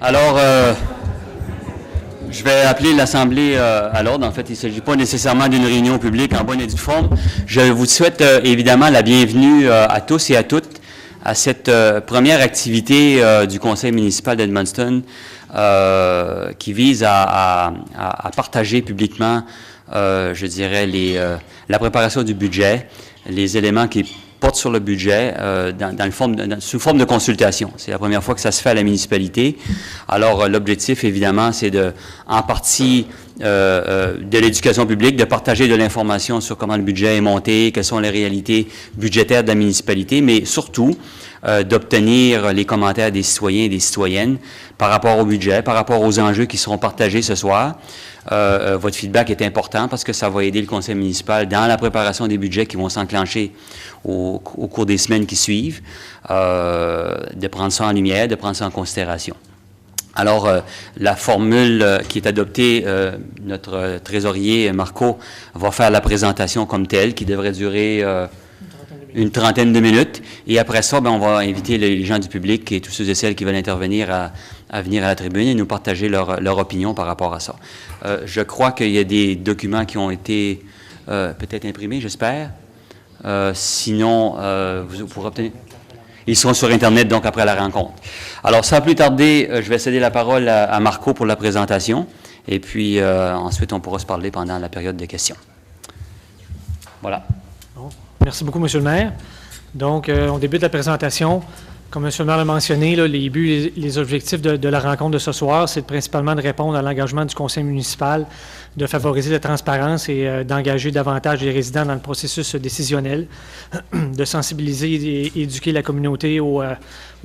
Alors, je vais appeler l'Assemblée à l'ordre. En fait, il ne s'agit pas nécessairement d'une réunion publique en bonne et due forme. Je vous souhaite évidemment la bienvenue à tous et à toutes à cette première activité du Conseil municipal d'Edmundston qui vise à partager publiquement, je dirais, la préparation du budget, les éléments qui portent sur le budget sous forme de consultation. C'est la première fois que ça se fait à la municipalité. Alors, l'objectif, évidemment, c'est en partie de l'éducation publique, de partager de l'information sur comment le budget est monté, quelles sont les réalités budgétaires de la municipalité, mais surtout d'obtenir les commentaires des citoyens et des citoyennes par rapport au budget, par rapport aux enjeux qui seront partagés ce soir. Votre feedback est important parce que ça va aider le conseil municipal dans la préparation des budgets qui vont s'enclencher au cours des semaines qui suivent, de prendre ça en lumière, de prendre ça en considération. Alors, la formule qui est adoptée, notre trésorier Marco va faire la présentation comme telle, qui devrait durer une trentaine de minutes. Et après ça, on va inviter les gens du public et tous ceux et celles qui veulent intervenir à venir à la tribune et nous partager leur opinion par rapport à ça. Je crois qu'il y a des documents qui ont été peut-être imprimés, j'espère. Sinon, vous pourrez obtenir... Ils seront sur Internet, donc, après la rencontre. Alors, sans plus tarder, je vais céder la parole à Marco pour la présentation. Et puis, ensuite, on pourra se parler pendant la période de questions. Voilà. Bon. Merci beaucoup, M. le maire. Donc, on débute la présentation. Comme M. le maire l'a mentionné, là, les buts et les objectifs de la rencontre de ce soir, c'est principalement de répondre à l'engagement du conseil municipal, de favoriser la transparence et d'engager davantage les résidents dans le processus décisionnel, de sensibiliser et éduquer la communauté au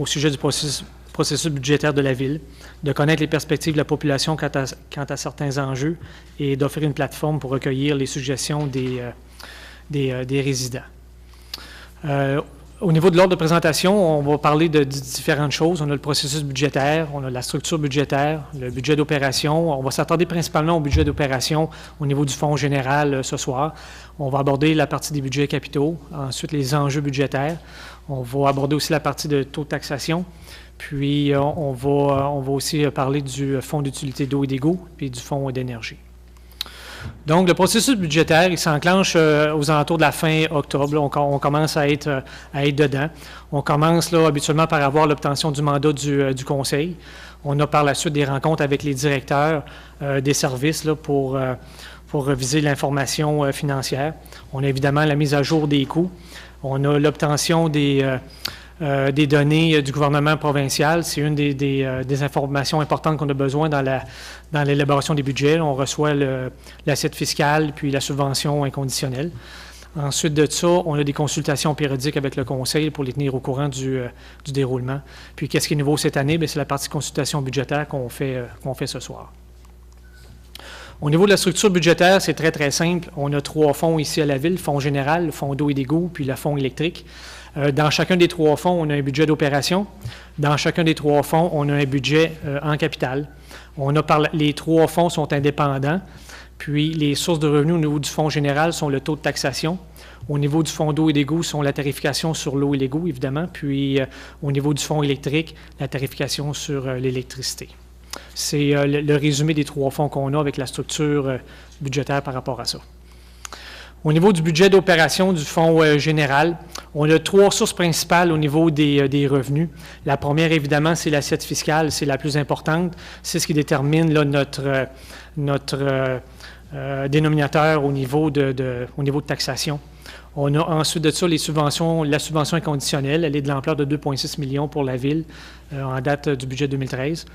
sujet du processus budgétaire de la Ville, de connaître les perspectives de la population quant à certains enjeux et d'offrir une plateforme pour recueillir les suggestions des résidents. Au niveau de l'ordre de présentation, on va parler de différentes choses. On a le processus budgétaire, on a la structure budgétaire, le budget d'opération. On va s'attarder principalement au budget d'opération au niveau du fonds général ce soir. On va aborder la partie des budgets capitaux, ensuite les enjeux budgétaires. On va aborder aussi la partie de taux de taxation. Puis, on va aussi parler du fonds d'utilité d'eau et d'égout, puis du fonds d'énergie. Donc, le processus budgétaire, il s'enclenche aux alentours de la fin octobre. Là, on commence à être dedans. On commence là, habituellement par avoir l'obtention du mandat du conseil. On a par la suite des rencontres avec les directeurs des services là, pour reviser l'information financière. On a évidemment la mise à jour des coûts. On a l'obtention des données du gouvernement provincial. C'est une des informations importantes qu'on a besoin dans l'élaboration des budgets. On reçoit l'assiette fiscale puis la subvention inconditionnelle. Ensuite de ça, on a des consultations périodiques avec le conseil pour les tenir au courant du déroulement. Puis, qu'est-ce qui est nouveau cette année? Bien, c'est la partie consultation budgétaire qu'on fait ce soir. Au niveau de la structure budgétaire, c'est très, très simple. On a 3 fonds ici à la Ville, le fonds général, le fonds d'eau et d'égout, puis le fonds électrique. Dans chacun des 3 fonds, on a un budget d'opération. Dans chacun des 3 fonds, on a un budget en capital. Les 3 fonds sont indépendants. Puis, les sources de revenus au niveau du fonds général sont le taux de taxation. Au niveau du fonds d'eau et d'égout, sont la tarification sur l'eau et l'égout, évidemment. Puis, au niveau du fonds électrique, la tarification sur l'électricité. C'est le résumé des 3 fonds qu'on a avec la structure budgétaire par rapport à ça. Au niveau du budget d'opération du fonds général, on a 3 sources principales au niveau des revenus. La première, évidemment, c'est l'assiette fiscale, c'est la plus importante. C'est ce qui détermine là, notre dénominateur au niveau de taxation. On a ensuite de ça la subvention inconditionnelle. Elle est de l'ampleur de 2,6 millions pour la Ville en date du budget 2013.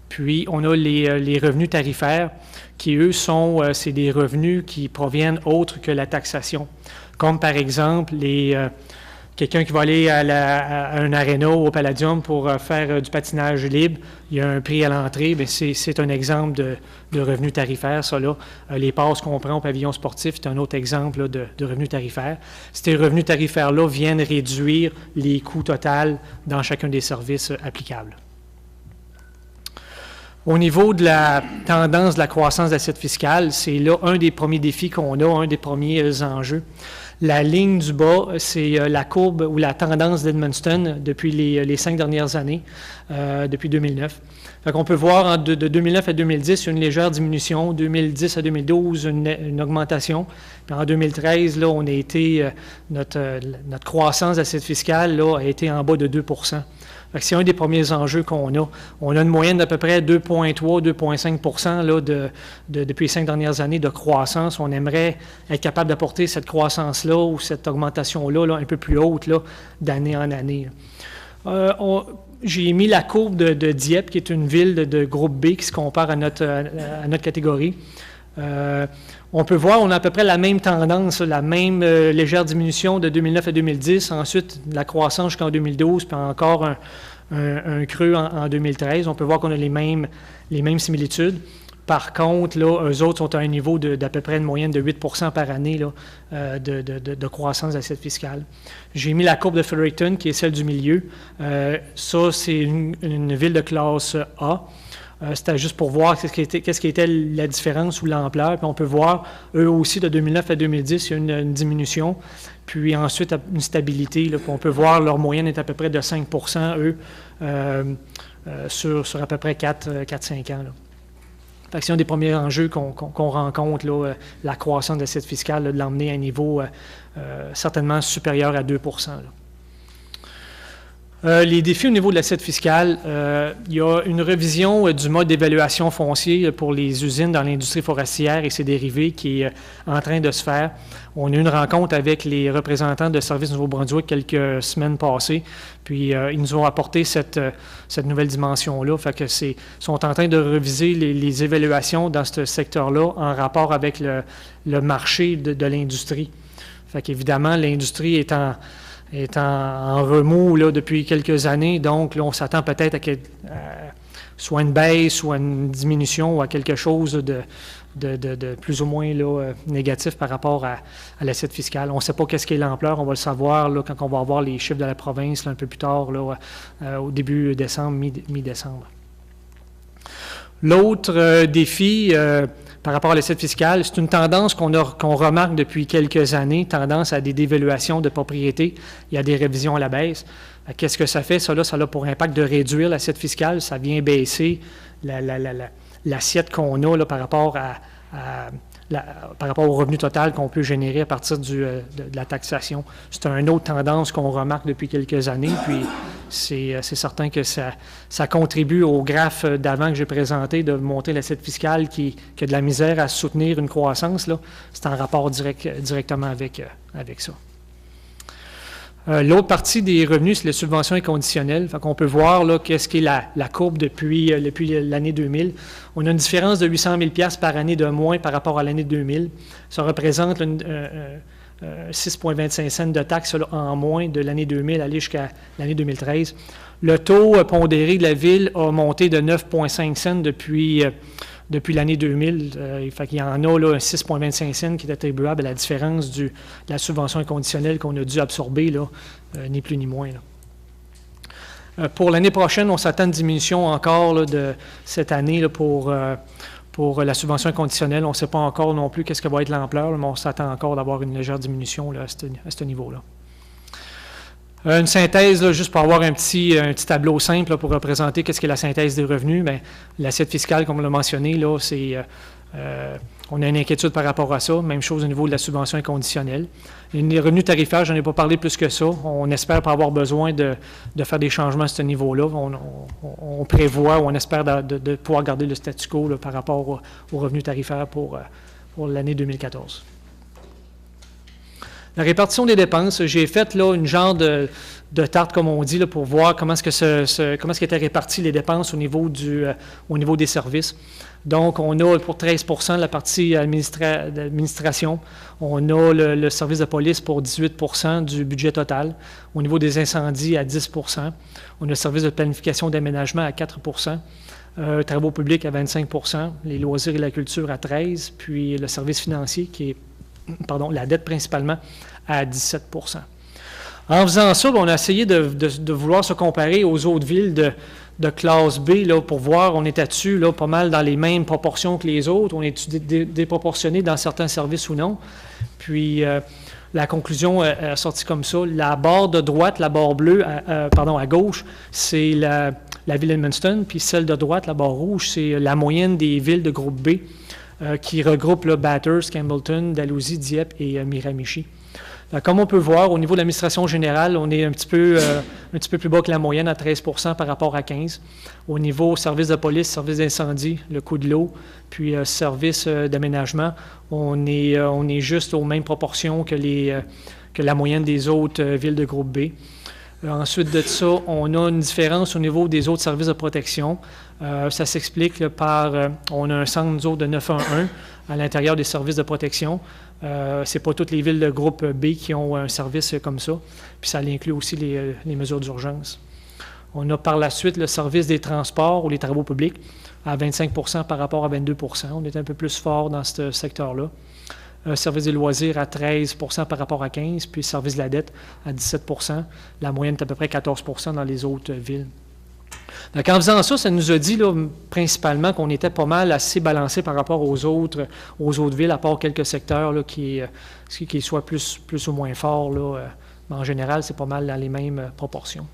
Puis, on a les revenus tarifaires qui, eux, c'est des revenus qui proviennent autres que la taxation. Comme, par exemple, quelqu'un qui va aller à un aréna ou au Palladium pour faire du patinage libre, il y a un prix à l'entrée, bien, c'est un exemple de revenus tarifaires, ça là. Les passes qu'on prend au pavillon sportif, c'est un autre exemple là, de revenus tarifaires. Ces revenus tarifaires-là viennent réduire les coûts totaux dans chacun des services applicables. Au niveau de la tendance de la croissance de l'assiette fiscale, c'est là un des premiers défis qu'on a, un des premiers enjeux. La ligne du bas, c'est la courbe ou la tendance d'Edmundston depuis les 5 dernières années, depuis 2009. Fait qu'on peut voir de 2009 à 2010, une légère diminution. 2010 à 2012, une augmentation. Puis en 2013, là, on a été, notre croissance d'assiette fiscale là, a été en bas de 2 %. C'est un des premiers enjeux qu'on a. On a une moyenne d'à peu près 2,3-2,5 % là, depuis les 5 dernières années de croissance. On aimerait être capable d'apporter cette croissance-là ou cette augmentation-là là, un peu plus haute là, d'année en année. J'ai mis la courbe de Dieppe, qui est une ville de groupe B qui se compare à notre catégorie. On peut voir, on a à peu près la même tendance, la même légère diminution de 2009 à 2010, ensuite la croissance jusqu'en 2012, puis encore un creux en 2013. On peut voir qu'on a les mêmes similitudes. Par contre, là, eux autres sont à un niveau d'à peu près une moyenne de 8 % par année là, de croissance d'assiette fiscale. J'ai mis la courbe de Fredericton, qui est celle du milieu. Ça, c'est une ville de classe A. C'était juste pour voir qu'est-ce qui était la différence ou l'ampleur. Puis on peut voir, eux aussi, de 2009 à 2010, il y a une diminution. Puis ensuite, une stabilité. Là, puis on peut voir, leur moyenne est à peu près de 5 % eux, sur à peu près 4-5 ans. Là. Fait que c'est un des premiers enjeux qu'on rencontre, là, la croissance de l'assiette fiscale, là, de l'emmener à un niveau certainement supérieur à 2 % là. Les défis au niveau de l'assiette fiscale, il y a une révision du mode d'évaluation foncier pour les usines dans l'industrie forestière et ses dérivés qui est en train de se faire. On a eu une rencontre avec les représentants de Services Nouveau-Brunswick quelques semaines passées, puis ils nous ont apporté cette nouvelle dimension-là. Fait que sont en train de réviser les évaluations dans ce secteur-là en rapport avec le marché de l'industrie. Fait qu'évidemment, l'industrie est en remous là, depuis quelques années, donc là, on s'attend peut-être à soit une baisse, soit une diminution, ou à quelque chose de plus ou moins là, négatif par rapport à l'assiette fiscale. On ne sait pas qu'est-ce qu'est l'ampleur, on va le savoir là, quand on va avoir les chiffres de la province là, un peu plus tard, là, au début décembre, mi-décembre. L'autre défi par rapport à l'assiette fiscale, c'est une tendance qu'on remarque depuis quelques années, tendance à des dévaluations de propriété. Il y a des révisions à la baisse. Qu'est-ce que ça fait? Ça a pour impact de réduire l'assiette fiscale. Ça vient baisser l'assiette qu'on a là, par rapport au revenu total qu'on peut générer à partir de la taxation. C'est une autre tendance qu'on remarque depuis quelques années, puis c'est certain que ça contribue au graphe d'avant que j'ai présenté de montrer l'assiette fiscale qui a de la misère à soutenir une croissance. Là. C'est en rapport directement avec ça. L'autre partie des revenus, c'est les subventions inconditionnelles. Fait qu'on peut voir là, qu'est-ce qui est la courbe depuis l'année 2000. On a une différence de 800 000 $ par année de moins par rapport à l'année 2000. Ça représente 6,25 cents de taxes là, en moins de l'année 2000 aller jusqu'à l'année 2013. Le taux pondéré de la ville a monté de 9,5 cents depuis l'année 2000. Fait qu'il y en a là, 6,25 cents qui est attribuable à la différence de la subvention inconditionnelle qu'on a dû absorber, là, ni plus ni moins. Là. Pour l'année prochaine, on s'attend à une diminution encore là, de cette année là, pour la subvention inconditionnelle. On ne sait pas encore non plus qu'est-ce que va être l'ampleur, mais on s'attend encore d'avoir une légère diminution là, à ce niveau-là. Une synthèse, là, juste pour avoir un petit tableau simple là, pour représenter qu'est-ce qu'est la synthèse des revenus. Bien, l'assiette fiscale, comme on l'a mentionné, là, on a une inquiétude par rapport à ça. Même chose au niveau de la subvention inconditionnelle. Les revenus tarifaires, je n'en ai pas parlé plus que ça. On espère pas avoir besoin de faire des changements à ce niveau-là. On prévoit ou on espère de pouvoir garder le statu quo là, par rapport aux revenus tarifaires pour l'année 2014. La répartition des dépenses, j'ai fait là une genre de tarte, comme on dit, là, pour voir comment est-ce qu'étaient réparties les dépenses au niveau des services. Donc, on a pour 13 % la partie d'administration. On a le service de police pour 18 % du budget total. Au niveau des incendies, à 10 %. On a le service de planification d'aménagement à 4 %. Travaux publics à 25 %. Les loisirs et la culture à 13 %. Puis le service financier qui est la dette principalement, à 17 %. En faisant ça, on a essayé de vouloir se comparer aux autres villes de classe B là, pour voir, on était dessus là, pas mal dans les mêmes proportions que les autres, on est déproportionné dans certains services ou non. Puis, La conclusion est sortie comme ça. La barre de droite, la barre bleue, à gauche, c'est la ville d'Edmundston, puis celle de droite, la barre rouge, c'est la moyenne des villes de groupe B qui regroupent là, Bathurst, Campbellton, Dalhousie, Dieppe et Miramichi. Comme on peut voir, au niveau de l'administration générale, on est un petit peu plus bas que la moyenne, à 13 % par rapport à 15 %. Au niveau service de police, service d'incendie, le coût de l'eau, puis service d'aménagement, on est juste aux mêmes proportions que la moyenne des autres villes de groupe B. Ensuite de ça, on a une différence au niveau des autres services de protection. Ça s'explique par, on a un centre, nous autres, de 911 à l'intérieur des services de protection. Ce n'est pas toutes les villes de groupe B qui ont un service comme ça. Puis ça inclut aussi les mesures d'urgence. On a par la suite le service des transports ou les travaux publics à 25 % par rapport à 22 %. On est un peu plus fort dans ce secteur-là. Service des loisirs à 13 % par rapport à 15 %, puis service de la dette à 17 %. La moyenne est à peu près 14 % dans les autres villes. Donc, en faisant ça, ça nous a dit là, principalement qu'on était pas mal assez balancé par rapport aux autres villes, à part quelques secteurs là, qui soient plus ou moins forts. Là, mais en général, c'est pas mal dans les mêmes proportions.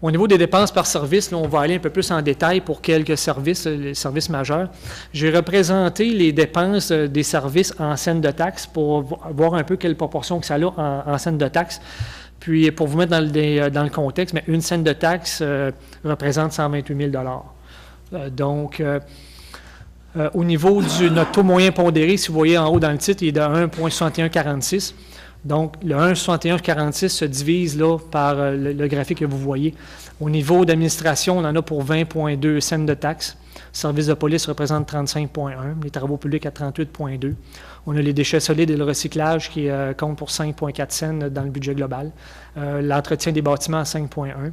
Au niveau des dépenses par service, là, on va aller un peu plus en détail pour quelques services, les services majeurs. J'ai représenté les dépenses des services en scène de taxes pour voir un peu quelle proportion que ça a en scène de taxes. Puis, pour vous mettre dans le contexte, mais une scène de taxe représente 128 000 Donc, au niveau de notre taux moyen pondéré, si vous voyez en haut dans le titre, il est de 1,6146. Donc, le 1,6146 se divise là, par le graphique que vous voyez. Au niveau d'administration, on en a pour 20,2 cents de taxes. Service de police représente 35,1. Les travaux publics à 38,2. On a les déchets solides et le recyclage qui compte pour 5,4 cents dans le budget global. L'entretien des bâtiments à 5,1.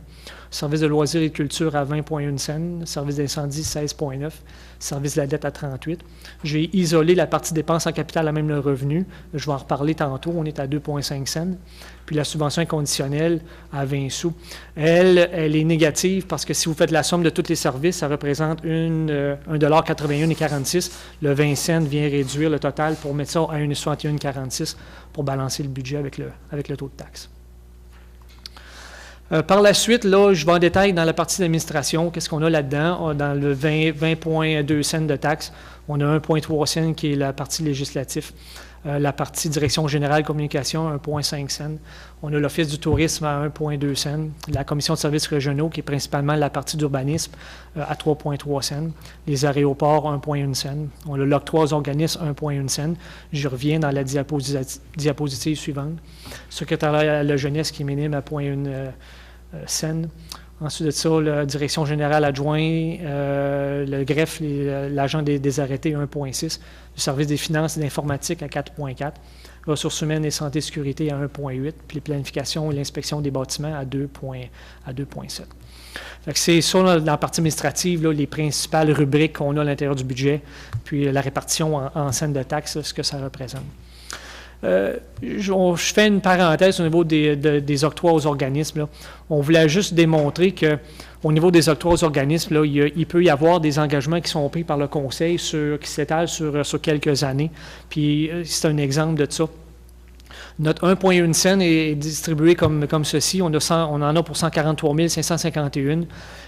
Service de loisirs et de culture à 20,1 cents. Service d'incendie, 16,9. Service de la dette à 38. J'ai isolé la partie dépenses en capital à même le revenu. Je vais en reparler tantôt. On est à 2,5 cents. Puis la subvention inconditionnelle à 20 sous. Elle est négative parce que si vous faites la somme de tous les services, ça représente 1,81,46 $. Le 20 cents vient réduire le total pour mettre ça à 1,61,46 pour balancer le budget avec le taux de taxe. Par la suite, là, je vais en détail dans la partie d'administration. Qu'est-ce qu'on a là-dedans? Dans le 20,2 cents de taxes, on a 1,3 cents qui est la partie législative. La partie direction générale communication, 1,5 cents. On a l'Office du tourisme à 1,2 cents. La commission de services régionaux, qui est principalement la partie d'urbanisme, à 3,3 cents. Les aéroports, 1,1 cents. On a l'octroi aux organismes, 1,1 cents. Je reviens dans la diapositive suivante. Secrétariat à la jeunesse, qui est minime à 0,1 cents. Ensuite de ça, la direction générale adjoint, le greffe, l'agent des arrêtés, 1,6. Le service des finances et d'informatique à 4,4. Ressources humaines et santé et sécurité à 1,8. Puis les planifications et l'inspection des bâtiments à 2,7. C'est ça, là, dans la partie administrative, là, les principales rubriques qu'on a à l'intérieur du budget, puis la répartition en scène de taxes, ce que ça représente. Je fais une parenthèse au niveau des octrois aux organismes. Là. On voulait juste démontrer qu'au niveau des octrois aux organismes, là, il peut y avoir des engagements qui sont pris par le Conseil qui s'étalent sur quelques années. Puis c'est un exemple de ça. Notre 1,1 cents est distribué comme ceci. On en a pour 143 551.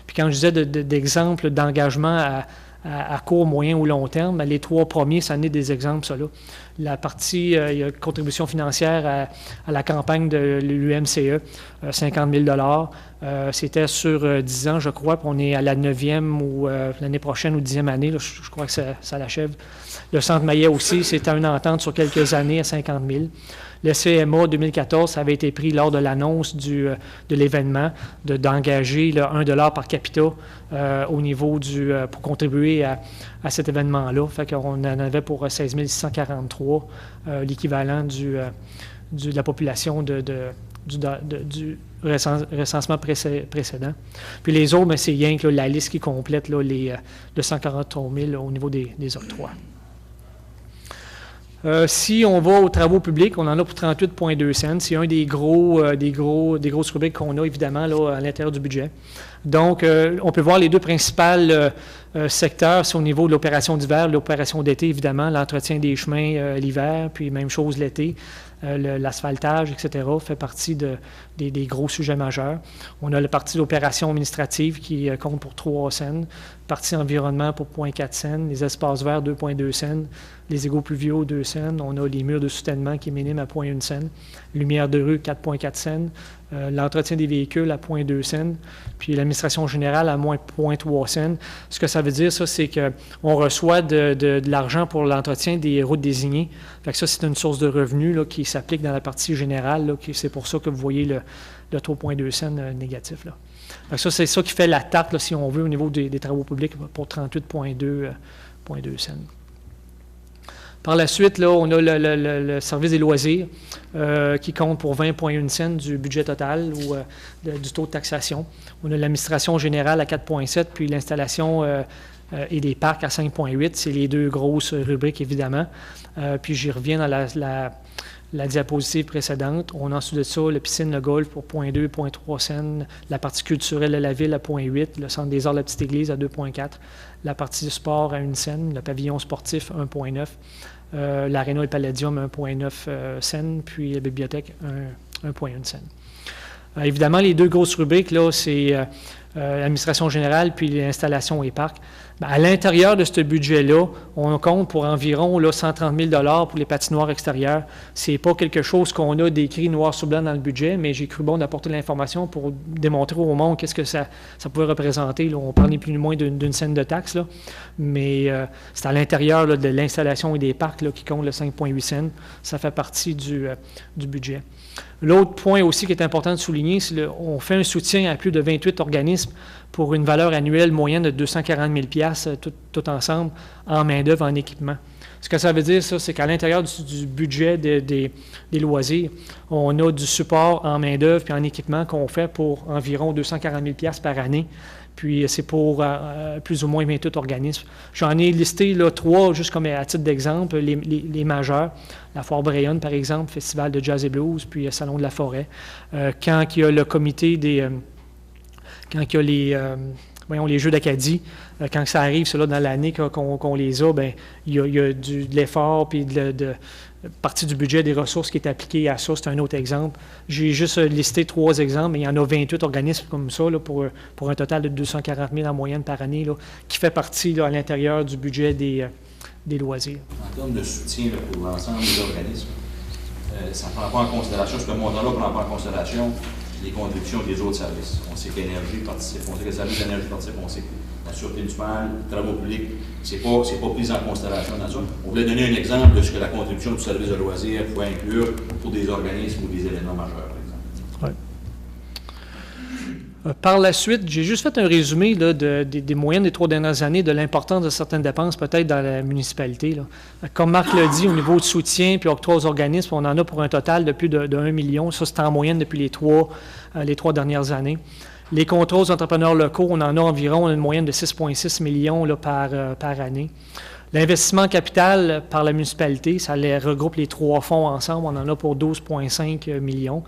Puis quand je disais d'exemples d'engagement à court, moyen ou long terme, les trois premiers, ça en est des exemples, ça là. La partie il y a contribution financière à la campagne de l'UMCE, 50 000 $. C'était sur 10 ans, je crois, puis on est à la 9e ou l'année prochaine ou 10e année, là, je crois que ça l'achève. Le Centre Maillet aussi, c'était une entente sur quelques années à 50 000 $. Le CMA 2014, ça avait été pris lors de l'annonce de l'événement d'engager 1 $ par capita au niveau pour contribuer à cet événement-là. Fait qu'on en avait pour 16 643, l'équivalent de la population du recensement précédent. Puis les autres, c'est rien que la liste qui complète là, le 143 000 au niveau des octrois. Si on va aux travaux publics, on en a pour 38,2 cents. C'est un des grosses rubriques qu'on a, évidemment, là, à l'intérieur du budget. Donc, on peut voir les deux principales secteurs, c'est au niveau de l'opération d'hiver, l'opération d'été, évidemment, l'entretien des chemins l'hiver, puis même chose l'été. L'asphaltage, etc., fait partie des gros sujets majeurs. On a la partie d'opération administrative qui compte pour 3 cents, partie environnement pour 0,4 cents, les espaces verts 2,2 cents, les égouts pluviaux 2 cents, on a les murs de soutènement qui est minime à 0,1 cents, lumière de rue 4,4 cents, l'entretien des véhicules à 0,2 cents, puis l'administration générale à moins 0,3 cents. Ce que ça veut dire, ça, c'est qu'on reçoit de l'argent pour l'entretien des routes désignées. Fait que ça, c'est une source de revenus là, qui s'applique dans la partie générale. Là, c'est pour ça que vous voyez le 3,2 cents négatif. Là. Fait que ça, c'est ça qui fait la tarte, là, si on veut, au niveau des travaux publics pour 38,2 cents. Par la suite, là, on a le service des loisirs qui compte pour 20,1 cents du budget total ou du taux de taxation. On a l'administration générale à 4,7, puis l'installation et les parcs à 5,8. C'est les deux grosses rubriques, évidemment. Puis j'y reviens dans la diapositive précédente. On a ensuite de ça le piscine, le golf pour 0,2, 0,3 cents, la partie culturelle de la ville à 0,8, le centre des arts de la petite église à 2,4, la partie du sport à 1 cent, le pavillon sportif 1,9, l'aréna et le palladium 1,9 cents, puis la bibliothèque 1,1 cents. Évidemment, les deux grosses rubriques, là, c'est l'administration générale puis l'installation et parcs. À l'intérieur de ce budget-là, on compte pour environ là, 130 000 $ pour les patinoires extérieures. Ce n'est pas quelque chose qu'on a décrit noir sur blanc dans le budget, mais j'ai cru bon d'apporter l'information pour démontrer au monde qu'est-ce que ça pouvait représenter. Là. On parle ni plus ni moins d'une scène de taxe, là. Mais c'est à l'intérieur là, de l'installation et des parcs là, qui compte le 5,8 cents. Ça fait partie du budget. L'autre point aussi qui est important de souligner, c'est qu'on fait un soutien à plus de 28 organismes pour une valeur annuelle moyenne de 240 000 $ tout ensemble en main-d'œuvre, en équipement. Ce que ça veut dire, ça, c'est qu'à l'intérieur du budget des loisirs, on a du support en main-d'œuvre et en équipement qu'on fait pour environ 240 000 $ par année. Puis c'est pour plus ou moins 28 organismes. J'en ai listé là, 3, juste comme à titre d'exemple, les majeurs. La Foire Brayonne, par exemple, Festival de Jazz et Blues, puis Salon de la Forêt. Quand il y a le comité quand il y a les Jeux d'Acadie, quand ça arrive, cela dans l'année qu'on les a, bien, il y a de l'effort puis de partie du budget des ressources qui est appliquée à ça. C'est un autre exemple. J'ai juste listé 3 exemples, mais il y en a 28 organismes comme ça là, pour un total de 240 000 en moyenne par année, là, qui fait partie là, à l'intérieur du budget des loisirs. En termes de soutien là, pour l'ensemble des organismes, ça ne prend pas en considération, ce montant-là ne prend pas en considération les contributions des autres services. On sait qu'énergie participe, on sait que les services d'énergie participent, on sait que la sûreté municipale, les travaux publics, c'est pas pris en considération dans ça. On voulait donner un exemple de ce que la contribution du service de loisirs pouvait inclure pour des organismes ou des événements majeurs, par exemple. Ouais. Par la suite, j'ai juste fait un résumé là, des moyennes des 3 dernières années, de l'importance de certaines dépenses peut-être dans la municipalité. Là. Comme Marc l'a dit, au niveau de soutien puis octroi aux organismes, on en a pour un total de plus de 1 million. Ça, c'est en moyenne depuis les 3 dernières années. Les contrats aux entrepreneurs locaux, on en a environ une moyenne de 6,6 millions là, par année. L'investissement en capital par la municipalité, ça les regroupe les 3 fonds ensemble, on en a pour 12,5 millions.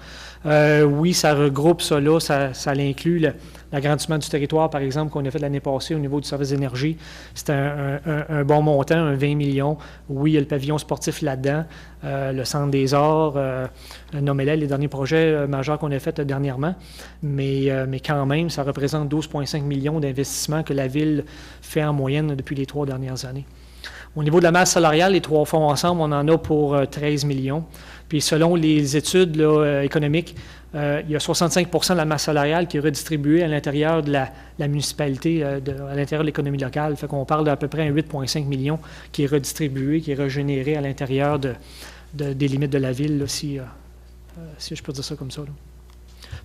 Oui, ça regroupe ça là, ça l'inclut l'agrandissement du territoire, par exemple, qu'on a fait l'année passée au niveau du service d'énergie. C'était un bon montant, un 20 millions. Oui, il y a le pavillon sportif là-dedans, le centre des arts, nommez-les les derniers projets majeurs qu'on a faits dernièrement. Mais quand même, ça représente 12,5 millions d'investissements que la Ville fait en moyenne depuis les 3 dernières années. Au niveau de la masse salariale, les 3 fonds ensemble, on en a pour 13 millions. Puis selon les études là, économiques, il y a 65 % de la masse salariale qui est redistribuée à l'intérieur de la municipalité, à l'intérieur de l'économie locale. Fait qu'on parle d'à peu près 8,5 millions qui est redistribué, qui est régénéré à l'intérieur des limites de la ville, là, si je peux dire ça comme ça. Là.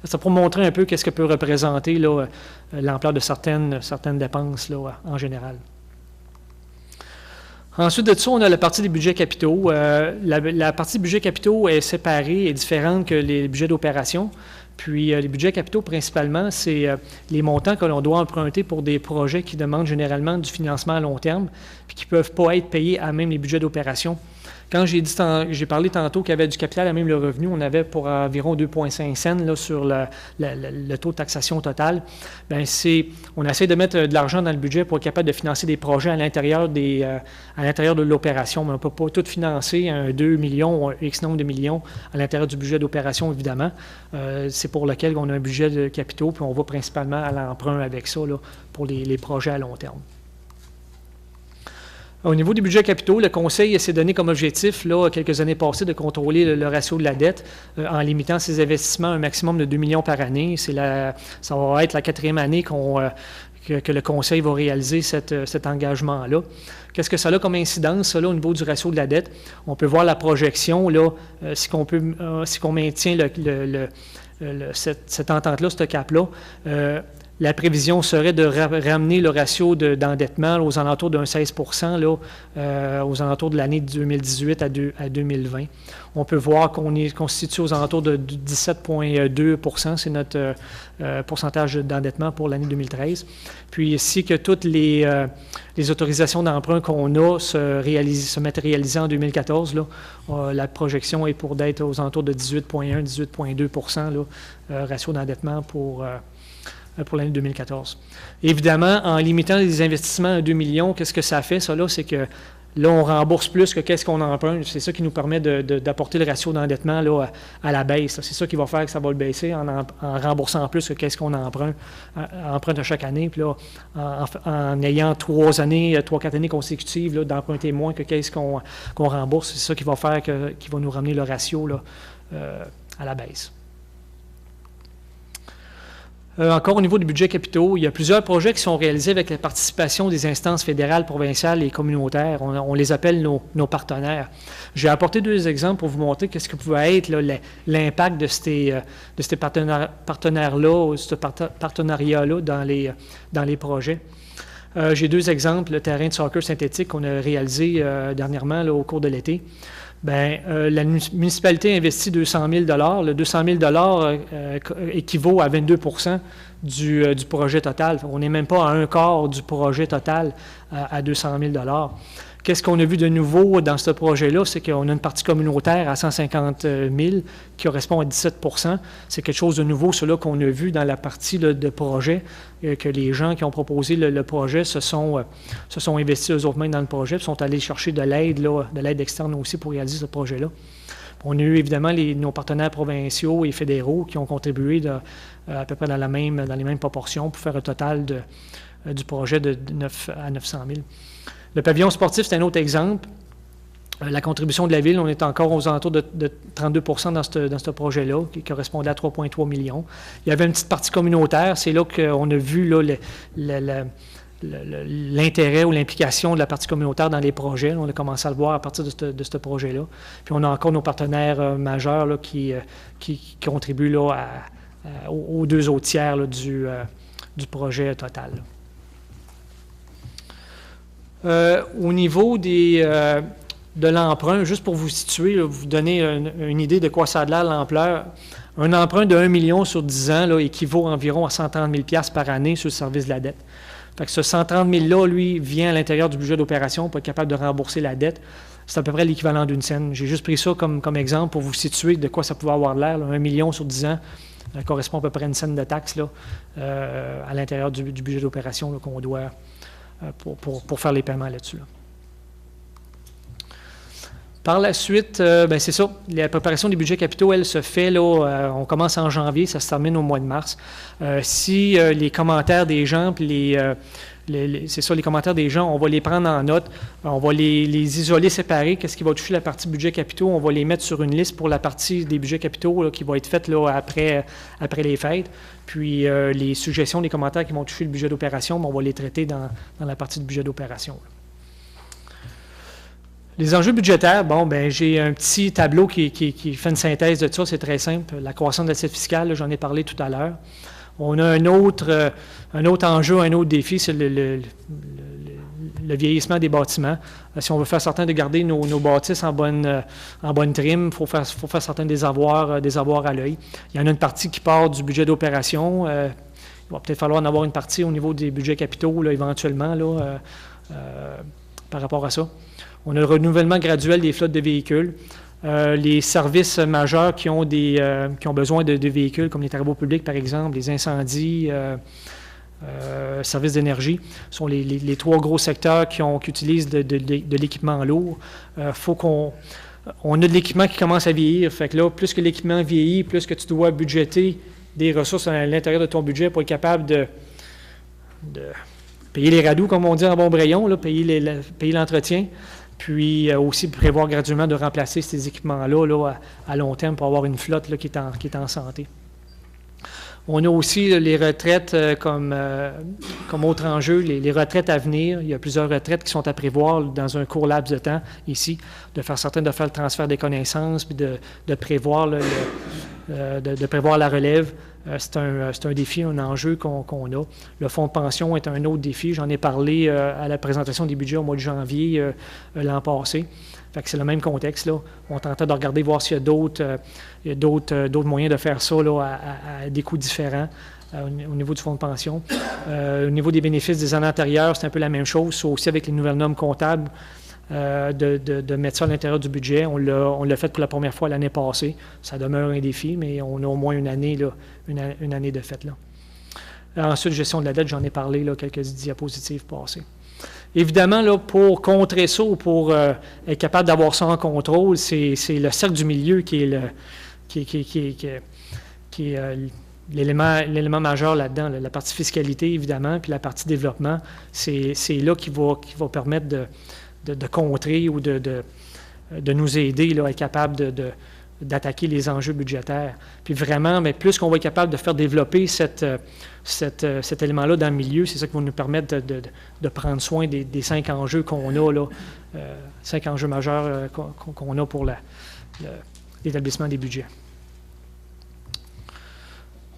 Ça pour montrer un peu qu'est-ce que peut représenter là, l'ampleur de certaines dépenses là, en général. Ensuite de ça, on a la partie des budgets capitaux. La partie des budgets capitaux est séparée et différente que les budgets d'opération. Puis les budgets capitaux, principalement, c'est les montants que l'on doit emprunter pour des projets qui demandent généralement du financement à long terme puis qui ne peuvent pas être payés à même les budgets d'opération. Quand j'ai parlé tantôt qu'il y avait du capital à même le revenu, on avait pour environ 2,5 cents là, sur le taux de taxation total. Bien, on essaie de mettre de l'argent dans le budget pour être capable de financer des projets à l'intérieur de l'opération, mais on ne peut pas tout financer, 2 millions ou X nombre de millions à l'intérieur du budget d'opération, évidemment. C'est pour lequel on a un budget de capitaux, puis on va principalement à l'emprunt avec ça là, pour les projets à long terme. Au niveau des budgets capitaux, le Conseil s'est donné comme objectif, là, quelques années passées, de contrôler le ratio de la dette en limitant ses investissements à un maximum de 2 millions par année. Ça va être la 4e année que le Conseil va réaliser cet engagement-là. Qu'est-ce que ça a comme incidence, ça, là, au niveau du ratio de la dette? On peut voir la projection, là, si on maintient cette entente-là, ce cap-là. La prévision serait de ramener le ratio d'endettement aux alentours d'un 16 % aux alentours de l'année 2018 à 2020. On peut voir qu'on est constitué aux alentours de 17,2 %, c'est notre pourcentage d'endettement pour l'année 2013. Puis ici, que toutes les autorisations d'emprunt qu'on a se matérialisent en 2014, là, la projection est pour d'être aux alentours de 18,1 18,2 % ratio d'endettement pour l'année 2014. Évidemment, en limitant les investissements à 2 millions, qu'est-ce que ça fait, ça, là? C'est que là, on rembourse plus que qu'est-ce qu'on emprunte. C'est ça qui nous permet d'apporter le ratio d'endettement là, à la baisse. C'est ça qui va faire que ça va le baisser en remboursant plus que qu'est-ce qu'on emprunte à chaque année. Puis là, en ayant 3-4 années consécutives d'emprunter moins que qu'est-ce qu'on rembourse, c'est ça qui va faire qui va nous ramener le ratio là, à la baisse. Encore au niveau du budget capitaux, il y a plusieurs projets qui sont réalisés avec la participation des instances fédérales, provinciales et communautaires. On les appelle nos partenaires. J'ai apporté 2 exemples pour vous montrer ce que pouvait être l'impact de ces partenaires-là, ce partenariat-là dans les projets. J'ai 2 exemples. Le terrain de soccer synthétique qu'on a réalisé dernièrement là, au cours de l'été. Bien, la municipalité investit 200 000 $. Le 200 000 équivaut à 22 % du projet total. On n'est même pas à un quart du projet total à 200 000 $. Qu'est-ce qu'on a vu de nouveau dans ce projet-là? C'est qu'on a une partie communautaire à 150 000 qui correspond à 17 %. C'est quelque chose de nouveau, cela qu'on a vu dans la partie là, de projet, que les gens qui ont proposé le projet se sont investis eux autres mêmes dans le projet, puis sont allés chercher de l'aide externe aussi pour réaliser ce projet-là. On a eu évidemment nos partenaires provinciaux et fédéraux qui ont contribué à peu près dans les mêmes proportions pour faire un total du projet de 900 à 900 000. Le pavillon sportif, c'est un autre exemple. La contribution de la Ville, on est encore aux alentours de 32 % dans ce projet-là, qui correspondait à 3,3 millions. Il y avait une petite partie communautaire. C'est là qu'on a vu là, l'intérêt ou l'implication de la partie communautaire dans les projets. On a commencé à le voir à partir de ce projet-là. Puis on a encore nos partenaires majeurs là, qui contribuent là, aux 2 autres tiers là, du projet total. Au niveau de l'emprunt, juste pour vous situer, vous donner une idée de quoi ça a l'air l'ampleur, un emprunt de 1 million sur 10 ans là, équivaut environ à 130 000 $ par année sur le service de la dette. Fait que ce 130 000 $-là, lui, vient à l'intérieur du budget d'opération pour être capable de rembourser la dette. C'est à peu près l'équivalent d'une scène. J'ai juste pris ça comme exemple pour vous situer de quoi ça pouvait avoir l'air. 1 million sur 10 ans, ça correspond à peu près à une scène de taxe là, à l'intérieur du budget d'opération là, qu'on doit pour faire les paiements là-dessus. Là. Par la suite, c'est ça, la préparation des budgets capitaux, elle se fait, là, on commence en janvier, ça se termine au mois de mars. Si les commentaires des gens, puis les commentaires des gens, on va les prendre en note, on va les isoler séparés, qu'est-ce qui va toucher la partie budget capitaux, on va les mettre sur une liste pour la partie des budgets capitaux là, qui va être faite là, après les fêtes. Puis les suggestions, les commentaires qui vont toucher le budget d'opération, on va les traiter dans la partie du budget d'opération. Les enjeux budgétaires, j'ai un petit tableau qui fait une synthèse de ça, c'est très simple. La croissance de l'assiette fiscale, j'en ai parlé tout à l'heure. On a un autre enjeu, un autre défi, c'est le vieillissement des bâtiments. Si on veut faire certain de garder nos bâtisses en bonne trim, il faut faire certain des avoirs à l'œil. Il y en a une partie qui part du budget d'opération. Il va peut-être falloir en avoir une partie au niveau des budgets capitaux, là, éventuellement, là, par rapport à ça. On a le renouvellement graduel des flottes de véhicules. Les services majeurs qui ont besoin de véhicules, comme les travaux publics, par exemple, les incendies, services d'énergie, sont les 3 gros secteurs qui utilisent de l'équipement lourd. On a de l'équipement qui commence à vieillir. Fait que là, plus que l'équipement vieillit, plus que tu dois budgéter des ressources à l'intérieur de ton budget pour être capable de payer les radous, comme on dit en bon braillon, là, payer l'entretien, puis aussi prévoir graduellement de remplacer ces équipements-là à long terme pour avoir une flotte là, qui est en santé. On a aussi les retraites comme autre enjeu, les retraites à venir. Il y a plusieurs retraites qui sont à prévoir dans un court laps de temps ici, de faire le transfert des connaissances, puis de prévoir la relève. C'est un défi, un enjeu qu'on a. Le fonds de pension est un autre défi. J'en ai parlé à la présentation des budgets au mois de janvier l'an passé. Fait que c'est le même contexte, là. On tentait de regarder, voir s'il y a d'autres moyens de faire ça là, à des coûts différents au niveau du fonds de pension. Au niveau des bénéfices des années antérieures, c'est un peu la même chose. C'est aussi avec les nouvelles normes comptables de mettre ça à l'intérieur du budget. On l'a fait pour la première fois l'année passée. Ça demeure un défi, mais on a au moins une année de fait. Là. Ensuite, gestion de la dette, j'en ai parlé, là, quelques diapositives passées. Évidemment, là, pour contrer ça ou pour être capable d'avoir ça en contrôle, c'est le cercle du milieu qui est l'élément majeur là-dedans. La partie fiscalité, évidemment, puis la partie développement, c'est là qui va permettre de contrer ou de nous aider là, à être capable d'attaquer les enjeux budgétaires. Puis vraiment, mais plus qu'on va être capable de faire développer cet élément-là dans le milieu, c'est ça qui va nous permettre de prendre soin des 5 enjeux qu'on a, là, 5 enjeux majeurs qu'on a pour l'établissement des budgets.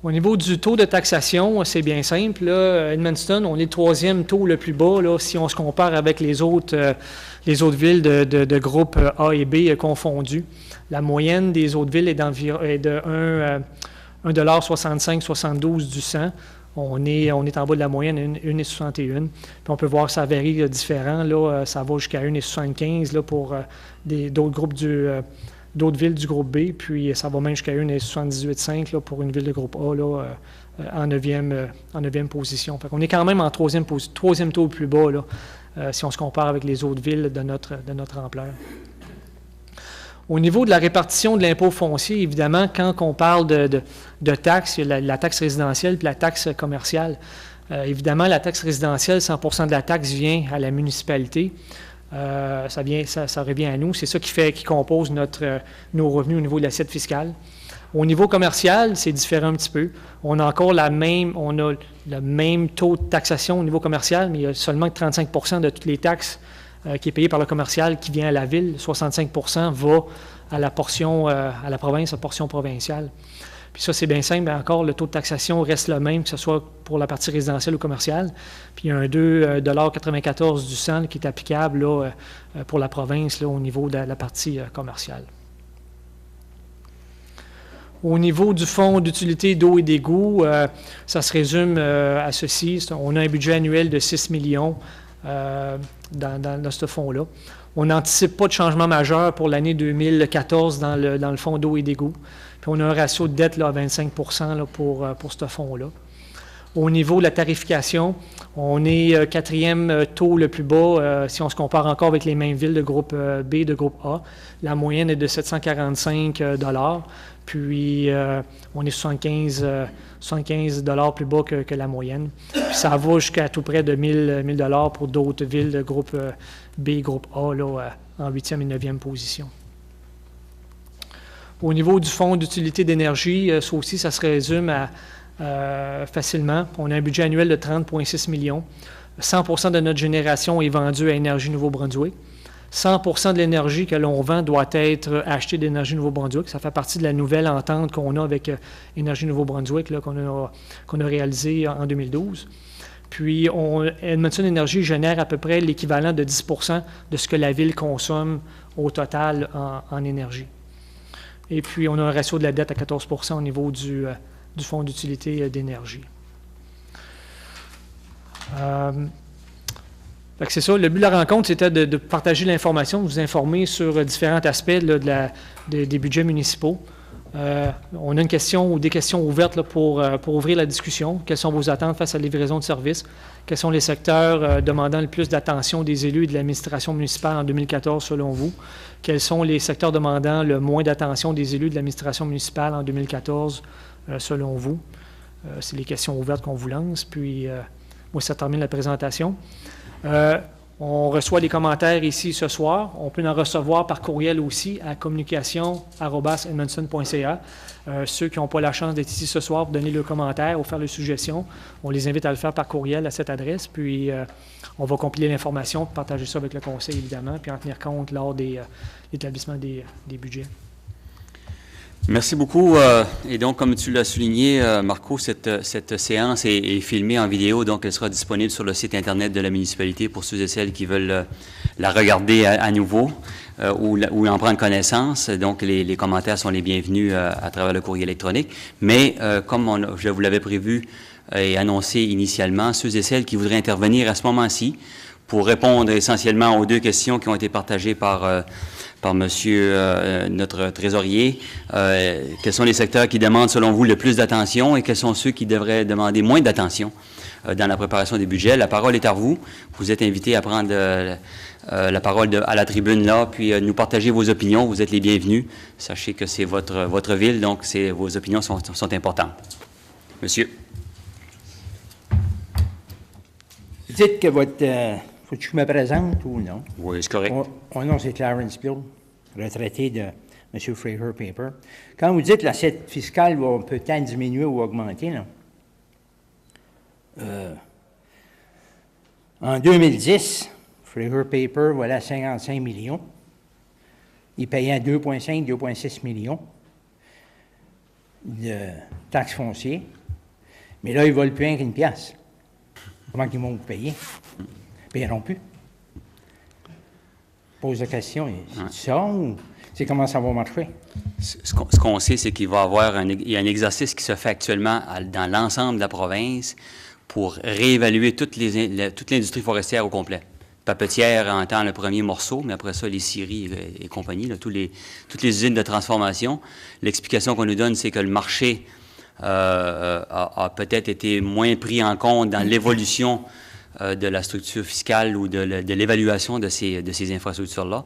Au niveau du taux de taxation, c'est bien simple. Là, Edmundston, on est le 3e taux le plus bas là, si on se compare avec les autres villes de groupe A et B confondus. La moyenne des autres villes est de 1,65-72 du 100. On est en bas de la moyenne, 1,61. Puis on peut voir que ça varie différent. Là, ça va jusqu'à 1,75 là, pour d'autres groupes d'autres villes du groupe B, puis ça va même jusqu'à 1,78,5 pour une ville de groupe A là, en 9e position. Fait qu'on est quand même en 3e taux le plus bas là, si on se compare avec les autres villes de notre ampleur. Au niveau de la répartition de l'impôt foncier, évidemment, quand on parle de taxes, il y a la taxe résidentielle et la taxe commerciale. Évidemment, la taxe résidentielle, 100% de la taxe vient à la municipalité. Ça revient à nous. C'est ça qui compose nos revenus au niveau de l'assiette fiscale. Au niveau commercial, c'est différent un petit peu. On a le même taux de taxation au niveau commercial, mais il y a seulement 35% de toutes les taxes qui est payé par le commercial qui vient à la ville. 65% va à la portion, à la province, à la portion provinciale. Puis ça, c'est bien simple. Bien encore, le taux de taxation reste le même, que ce soit pour la partie résidentielle ou commerciale. Puis il y a un 2,94 du 100 qui est applicable là, pour la province là, au niveau de la partie commerciale. Au niveau du fonds d'utilité d'eau et d'égout, ça se résume à ceci. On a un budget annuel de 6 millions dans ce fonds-là. On n'anticipe pas de changement majeur pour l'année 2014 dans le fonds d'eau et d'égout. Puis on a un ratio de dette là, à 25 % là, pour ce fonds-là. Au niveau de la tarification, on est 4e taux le plus bas si on se compare encore avec les mêmes villes de groupe B, de groupe A. La moyenne est de 745 $. Puis on est 75 $ plus bas que la moyenne. Puis ça va jusqu'à tout près de 1 000 $ pour d'autres villes de groupe B, groupe A, là, en 8e et 9e position. Au niveau du fonds d'utilité d'énergie, ça aussi, ça se résume facilement. On a un budget annuel de 30,6 millions. 100% de notre génération est vendue à Énergie Nouveau-Brunswick. 100% de l'énergie que l'on vend doit être achetée d'Énergie Nouveau-Brunswick. Ça fait partie de la nouvelle entente qu'on a avec Énergie Nouveau-Brunswick là, qu'on a réalisée en 2012. Puis, Edmundston Énergie génère à peu près l'équivalent de 10% de ce que la ville consomme au total en énergie. Et puis, on a un ratio de la dette à 14% au niveau du fonds d'utilité d'énergie. Fait que c'est ça. Le but de la rencontre, c'était de partager l'information, de vous informer sur différents aspects là, des budgets municipaux. On a une question ou des questions ouvertes là, pour ouvrir la discussion. Quelles sont vos attentes face à la livraison de services? Quels sont les secteurs demandant le plus d'attention des élus et de l'administration municipale en 2014 selon vous? Quels sont les secteurs demandant le moins d'attention des élus et de l'administration municipale en 2014 selon vous? C'est les questions ouvertes qu'on vous lance. Puis, moi, ça termine la présentation. On reçoit des commentaires ici ce soir. On peut en recevoir par courriel aussi à communication@edmondson.ca. Ceux qui n'ont pas la chance d'être ici ce soir pour donner leurs commentaires ou faire leurs suggestions, on les invite à le faire par courriel à cette adresse. Puis, on va compiler l'information, partager ça avec le conseil, évidemment, puis en tenir compte lors de l'établissement des budgets. Merci beaucoup. Et donc, comme tu l'as souligné, Marco, cette séance est filmée en vidéo, donc elle sera disponible sur le site Internet de la municipalité pour ceux et celles qui veulent la regarder à nouveau ou en prendre connaissance. Donc, les commentaires sont les bienvenus à travers le courrier électronique. Mais, comme je vous l'avais prévu et annoncé initialement, ceux et celles qui voudraient intervenir à ce moment-ci pour répondre essentiellement aux deux questions qui ont été partagées par monsieur notre trésorier. Quels sont les secteurs qui demandent, selon vous, le plus d'attention et quels sont ceux qui devraient demander moins d'attention dans la préparation des budgets? La parole est à vous. Vous êtes invités à prendre la parole à la tribune là, puis nous partager vos opinions. Vous êtes les bienvenus. Sachez que c'est votre ville, donc vos opinions sont importantes. Monsieur. Vous dites que faut que je me présente ou non? Oui, c'est correct. Mon nom, c'est Clarence Bill, retraité de M. Fraser Paper. Quand vous dites que l'assiette fiscale va peut-être diminuer ou augmenter, là, en 2010, Fraser Paper valait 55 millions. Il payait 2,5, 2,6 millions de taxes foncières. Mais là, ils ne volent plus rien qu'une pièce. Comment ils vont vous payer? Ils ne paieront plus. Pose la question, c'est ça ou c'est comment ça va marcher? Ce qu'on sait, c'est qu'il va y avoir il y a un exercice qui se fait actuellement dans l'ensemble de la province pour réévaluer toute l'industrie forestière au complet. Papetière en temps le premier morceau, mais après ça, les scieries et compagnie, là, toutes les usines de transformation. L'explication qu'on nous donne, c'est que le marché a peut-être été moins pris en compte dans l'évolution de la structure fiscale ou de l'évaluation de ces infrastructures-là.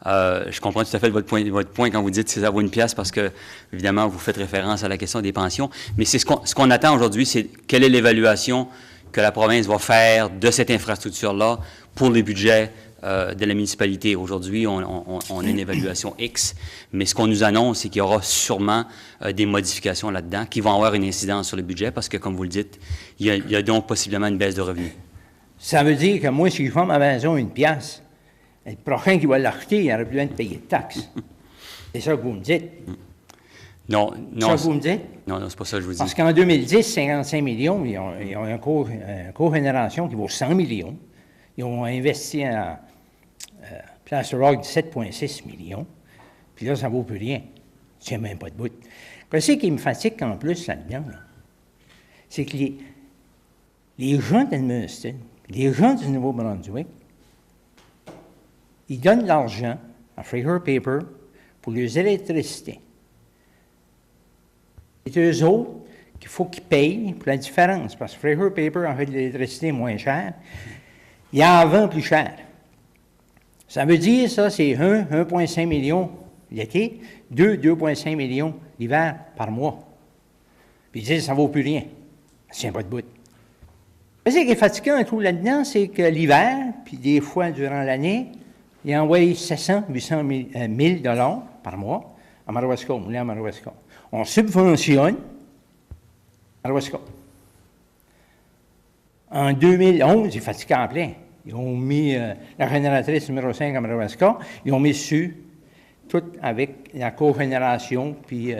Je comprends tout à fait votre point quand vous dites que ça vaut une pièce parce que, évidemment, vous faites référence à la question des pensions. Mais c'est ce qu'on attend aujourd'hui, c'est quelle est l'évaluation que la province va faire de cette infrastructure-là pour les budgets de la municipalité. Aujourd'hui, on a une évaluation X, mais ce qu'on nous annonce, c'est qu'il y aura sûrement des modifications là-dedans qui vont avoir une incidence sur le budget parce que, comme vous le dites, il y a donc possiblement une baisse de revenus. Ça veut dire que moi, si je vends ma maison une pièce, le prochain qui va l'acheter, il n'aurait plus besoin de payer de taxes. C'est ça que vous me dites? Non. C'est ça que vous me dites? Non, c'est pas ça que je vous dis. Parce qu'en 2010, 55 millions, ils ont une cogénération qui vaut 100 millions. Ils ont investi en Plaster Rock de 7,6 millions. Puis là, ça ne vaut plus rien. Je tiens même pas de bout. Qu'est-ce qui me fatigue en plus là-dedans? Là? C'est que les gens d'Edmundston, les gens du Nouveau-Brunswick, ils donnent de l'argent à Fraser Paper pour les électricités. C'est eux autres qu'il faut qu'ils payent pour la différence, parce que Fraser Paper en fait de l'électricité moins chère, il en vend plus cher. Ça veut dire, ça, c'est 1,5 million l'été, 2,5 millions l'hiver par mois. Puis ils disent, ça ne vaut plus rien. Ça ne tient pas de bout. Ce qui est fatigant un trou là-dedans, c'est que l'hiver, puis des fois durant l'année, il envoie 700, 800 000 $ par mois à Madawaska, au moulin à Madawaska. On subventionne Madawaska. En 2011, c'est fatigant en plein. Ils ont mis la génératrice numéro 5 à Madawaska, ils ont mis dessus, tout avec la cogénération, puis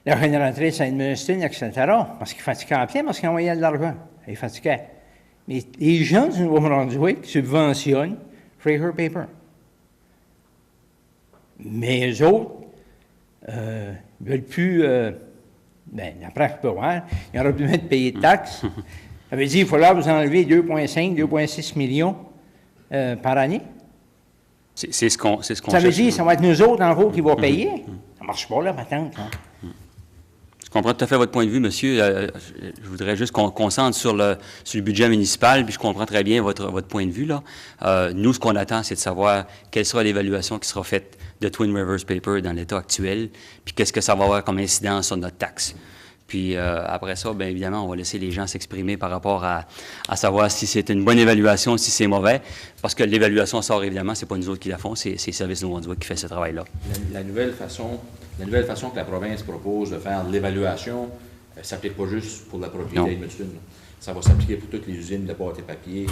la génératrice à Edmundston, etc. Parce qu'ils fatiguaient en plein, parce qu'ils envoyaient de l'argent. Ils fatiguaient. Mais les gens du Nouveau-Brunswick subventionnent Fraser Paper. Mais eux autres, ne veulent plus, d'après je peux voir, ils n'auraient plus besoin de payer de taxes. Ça veut dire qu'il faut là vous enlever 2,5, 2,6 millions par année. C'est ce qu'on Ça veut cherche. dire que ça va être nous autres, en gros, qui va payer. Ça marche pas, là, ma tante. Hein. Je comprends tout à fait votre point de vue, monsieur. Je voudrais juste qu'on concentre sur le budget municipal, puis je comprends très bien votre point de vue, là. Nous, ce qu'on attend, c'est de savoir quelle sera l'évaluation qui sera faite de Twin Rivers Paper dans l'état actuel, puis qu'est-ce que ça va avoir comme incidence sur notre taxe. Puis après ça, bien évidemment, on va laisser les gens s'exprimer par rapport à savoir si c'est une bonne évaluation, si c'est mauvais, parce que l'évaluation sort évidemment, c'est pas nous autres qui la font, c'est Service Nouveau-Brunswick qui fait ce travail-là. La nouvelle façon que la province propose de faire l'évaluation ne s'applique pas juste pour la propriété d'Edmundston. Ça va s'appliquer pour toutes les usines de pâte et papier,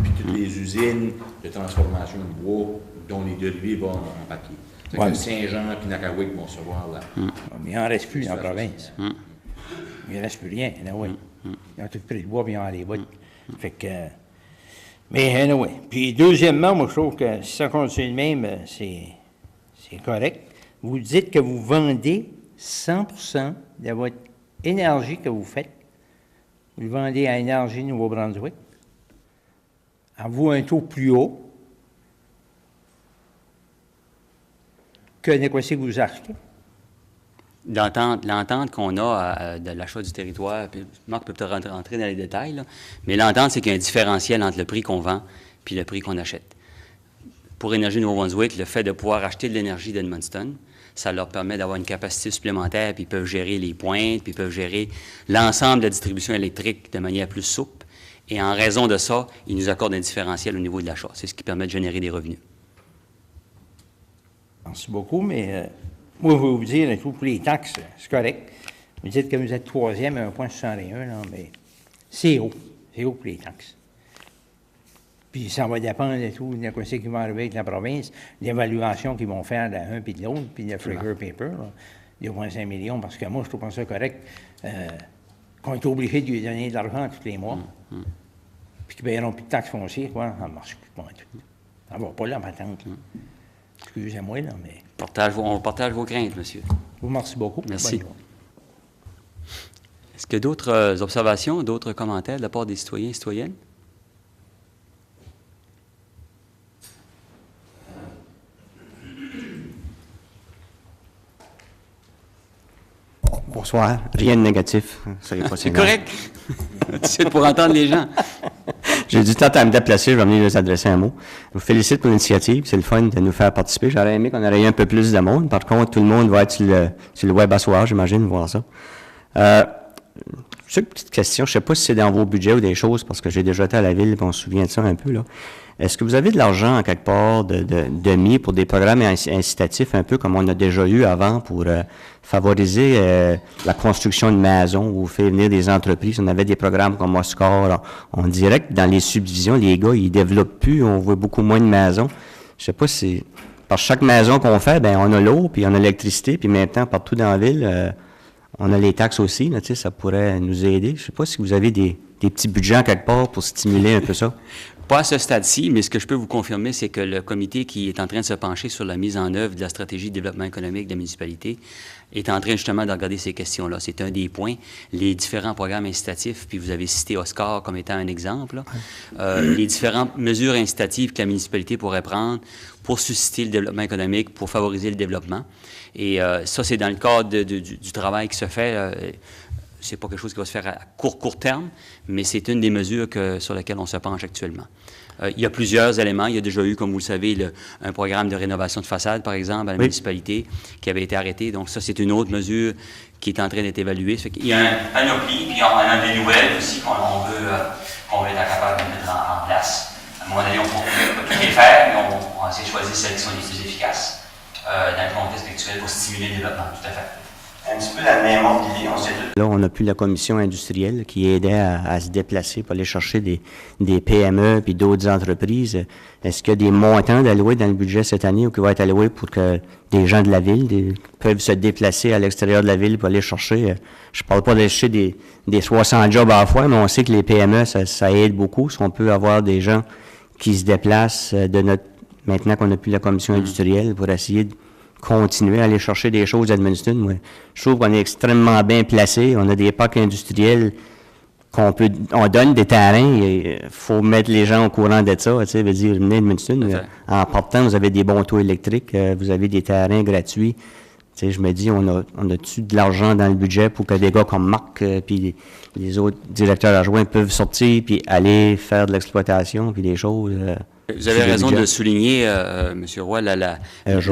puis toutes les usines de transformation de bois dont les dérivés vont en papier. Ouais. Que Saint-Jean et Nakawik vont recevoir là. Mais il n'en reste plus dans la province. Il ne reste plus rien, anyway. Ils ont tout pris le bois, puis ils ont les bottes. Fait que... mais, anyway. Puis, deuxièmement, moi, je trouve que si ça continue de même, c'est correct. Vous dites que vous vendez 100% de votre énergie que vous faites. Vous le vendez à Énergie Nouveau-Brunswick. À vous, un taux plus haut que de quoi c'est que vous achetez. L'entente qu'on a de l'achat du territoire, puis Marc peut peut-être rentrer dans les détails, là, mais l'entente, c'est qu'il y a un différentiel entre le prix qu'on vend puis le prix qu'on achète. Pour Énergie Nouveau-Brunswick, le fait de pouvoir acheter de l'énergie d'Edmundston, ça leur permet d'avoir une capacité supplémentaire, puis ils peuvent gérer les pointes, puis ils peuvent gérer l'ensemble de la distribution électrique de manière plus souple. Et en raison de ça, ils nous accordent un différentiel au niveau de l'achat. C'est ce qui permet de générer des revenus. Merci beaucoup, mais moi, je vais vous dire, pour les taxes, c'est correct. Vous dites que vous êtes troisième à 1,61, là, mais c'est haut. C'est haut pour les taxes. Puis ça va dépendre de tout, de quoi c'est qui va arriver avec la province, l'évaluation qu'ils vont faire de l'un puis de l'autre, puis de Fraser Paper, là, 2,5 millions, parce que moi, je trouve pas ça correct qu'on est obligé de lui donner de l'argent tous les mois, puis qu'ils ne paieront plus de taxes foncières, quoi, ça ne marche plus pas tout. Ça ne va pas là, ma tante. Excusez-moi, là, mais... On partage vos craintes, monsieur. Je vous remercie beaucoup. Merci. Est-ce qu'il y a d'autres observations, d'autres commentaires de la part des citoyens et citoyennes? Bonsoir. Rien de négatif. C'est correct. C'est pour entendre les gens. J'ai du temps à me déplacer, je vais venir les adresser un mot. Je vous félicite pour l'initiative, c'est le fun de nous faire participer. J'aurais aimé qu'on aurait eu un peu plus de monde. Par contre, tout le monde va être sur le web à soir, j'imagine, voir ça. J'ai une petite question, je ne sais pas si c'est dans vos budgets ou des choses, parce que j'ai déjà été à la ville et on se souvient de ça un peu, là. Est-ce que vous avez de l'argent, en quelque part, de mis pour des programmes incitatifs, un peu comme on a déjà eu avant, pour favoriser la construction de maisons ou faire venir des entreprises? On avait des programmes comme Oscar. On dirait que dans les subdivisions, les gars, ils développent plus, on voit beaucoup moins de maisons. Je sais pas si... Par chaque maison qu'on fait, ben on a l'eau, puis on a l'électricité, puis maintenant, partout dans la ville, on a les taxes aussi, là, tu sais, ça pourrait nous aider. Je sais pas si vous avez des petits budgets en quelque part pour stimuler un peu ça. Pas à ce stade-ci, mais ce que je peux vous confirmer, c'est que le comité qui est en train de se pencher sur la mise en œuvre de la stratégie de développement économique de la municipalité est en train justement de regarder ces questions-là. C'est un des points. Les différents programmes incitatifs, puis vous avez cité Oscar comme étant un exemple, les différentes mesures incitatives que la municipalité pourrait prendre pour susciter le développement économique, pour favoriser le développement. Et ça, c'est dans le cadre du travail qui se fait. C'est pas quelque chose qui va se faire à court terme, mais c'est une des mesures sur lesquelles on se penche actuellement. Il y a plusieurs éléments. Il y a déjà eu, comme vous le savez, un programme de rénovation de façade, par exemple, à la municipalité, qui avait été arrêté. Donc ça, c'est une autre mesure qui est en train d'être évaluée. Il y a un panoplie, puis on a des nouvelles aussi qu'on veut être capable de mettre en place. À un moment donné, on ne peut pas tout les faire, mais on essaie de choisir celles qui sont les plus efficaces dans le contexte actuel pour stimuler le développement, tout à fait. Un petit peu la même ordre d'idée, on sait tout. Là, on a plus la commission industrielle qui aidait à se déplacer pour aller chercher des PME puis d'autres entreprises. Est-ce qu'il y a des montants d'alloués dans le budget cette année ou qui vont être alloués pour que des gens de la ville peuvent se déplacer à l'extérieur de la ville pour aller chercher? Je parle pas d'aller chercher des 60 jobs à la fois, mais on sait que les PME, ça aide beaucoup. Si on peut avoir des gens qui se déplacent maintenant qu'on n'a plus la commission industrielle pour essayer de continuer à aller chercher des choses à Edmundston. Moi, je trouve qu'on est extrêmement bien placé. On a des parcs industriels on donne des terrains, il faut mettre les gens au courant de ça, tu sais, veut dire, venez de Edmundston, en partant, vous avez des bons taux électriques, vous avez des terrains gratuits. Tu sais, je me dis, on a-tu de l'argent dans le budget pour que des gars comme Marc, puis les autres directeurs adjoints peuvent sortir, puis aller faire de l'exploitation, puis des choses. Vous avez raison de le souligner, M. Roy, la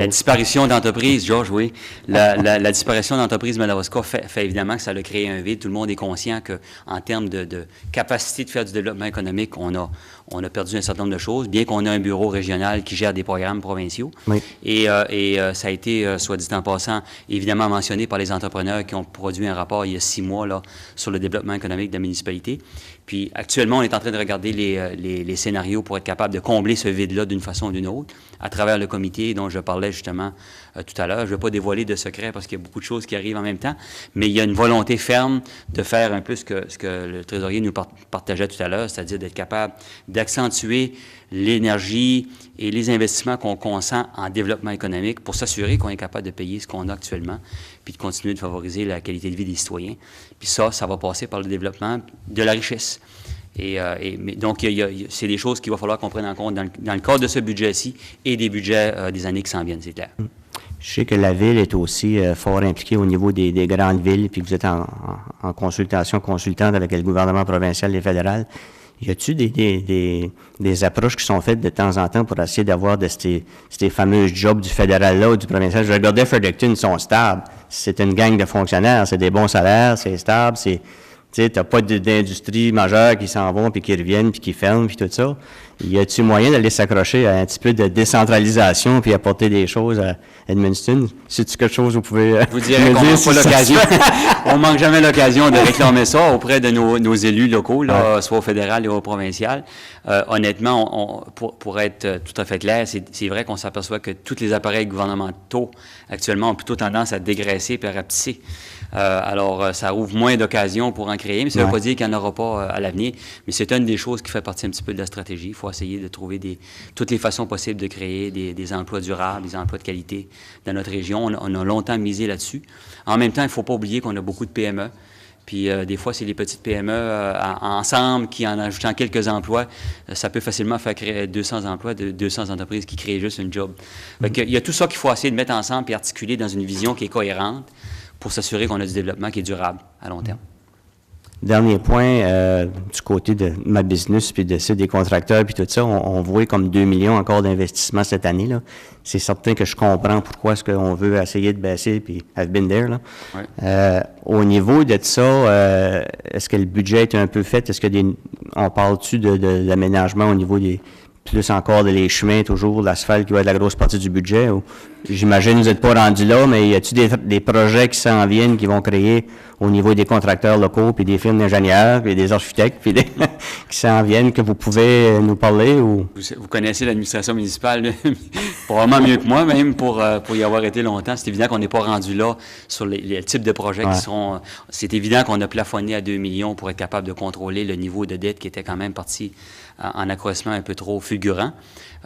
disparition d'entreprises, Georges, oui. La disparition d'entreprises Madawaska fait évidemment que ça a créé un vide. Tout le monde est conscient qu'en termes de capacité de faire du développement économique, on a perdu un certain nombre de choses, bien qu'on ait un bureau régional qui gère des programmes provinciaux. Oui. Et ça a été, soit dit en passant, évidemment mentionné par les entrepreneurs qui ont produit un rapport il y a 6 mois là, sur le développement économique de la municipalité. Puis actuellement, on est en train de regarder les scénarios pour être capable de combler ce vide-là d'une façon ou d'une autre à travers le comité dont je parlais justement tout à l'heure. Je ne vais pas dévoiler de secrets parce qu'il y a beaucoup de choses qui arrivent en même temps, mais il y a une volonté ferme de faire un peu ce que le trésorier nous partageait tout à l'heure, c'est-à-dire d'être capable d'accentuer l'énergie et les investissements qu'on consent en développement économique pour s'assurer qu'on est capable de payer ce qu'on a actuellement, puis de continuer de favoriser la qualité de vie des citoyens. Puis ça va passer par le développement de la richesse. Donc, c'est des choses qu'il va falloir qu'on prenne en compte dans le cadre de ce budget-ci et des budgets des années qui s'en viennent, c'est clair. Je sais que la Ville est aussi fort impliquée au niveau des grandes villes, puis que vous êtes en consultation consultante avec le gouvernement provincial et fédéral. Y a-t-il des approches qui sont faites de temps en temps pour essayer d'avoir ces fameux jobs du fédéral-là ou du provincial? Je regardais Fredericton, ils sont stables. C'est une gang de fonctionnaires, c'est des bons salaires, c'est stable, tu sais, t'as pas d'industrie majeure qui s'en vont, puis qui reviennent, puis qui ferment, puis tout ça. Y a-t-il moyen d'aller s'accrocher à un petit peu de décentralisation, puis apporter des choses à Edmundston? C'est-tu quelque chose que vous pouvez vous direz qu'on manque pas l'occasion. On manque jamais l'occasion de réclamer ça auprès de nos élus locaux, là, ouais, soit au fédéral et au provincial. Honnêtement, pour être tout à fait clair, c'est vrai qu'on s'aperçoit que tous les appareils gouvernementaux actuellement ont plutôt tendance à dégraisser et à rapetisser. Alors, ça ouvre moins d'occasions pour en créer, mais ça ne veut pas dire qu'il n'y en aura pas à l'avenir. Mais c'est une des choses qui fait partie un petit peu de la stratégie. Il faut essayer de trouver toutes les façons possibles de créer des emplois durables, des emplois de qualité dans notre région. On a longtemps misé là-dessus. En même temps, il ne faut pas oublier qu'on a beaucoup de PME. Puis des fois, c'est les petites PME ensemble qui, en ajoutant quelques emplois, ça peut facilement faire créer 200 emplois de 200 entreprises qui créent juste une job. Il y a tout ça qu'il faut essayer de mettre ensemble et articuler dans une vision qui est cohérente pour s'assurer qu'on a du développement qui est durable à long terme. Dernier point, du côté de ma business, puis de ceux des contracteurs, puis tout ça, on voit comme 2 millions encore d'investissements cette année, là. C'est certain que je comprends pourquoi est-ce qu'on veut essayer de baisser, puis I've been there, là. Ouais. Au niveau de ça, est-ce que le budget est un peu fait? Est-ce que on parle-tu de l'aménagement au niveau plus encore les chemins, toujours, l'asphalte qui va être la grosse partie du budget? Ou, j'imagine que vous n'êtes pas rendu là, mais y a-t-il des projets qui s'en viennent, qui vont créer au niveau des contracteurs locaux, puis des firmes d'ingénieurs, puis des architectes, puis qui s'en viennent, que vous pouvez nous parler? Ou? Vous connaissez l'administration municipale probablement mieux que moi, même pour y avoir été longtemps. C'est évident qu'on n'est pas rendu là sur les types de projets qui sont... C'est évident qu'on a plafonné à 2 millions pour être capable de contrôler le niveau de dette qui était quand même parti en accroissement un peu trop fulgurant.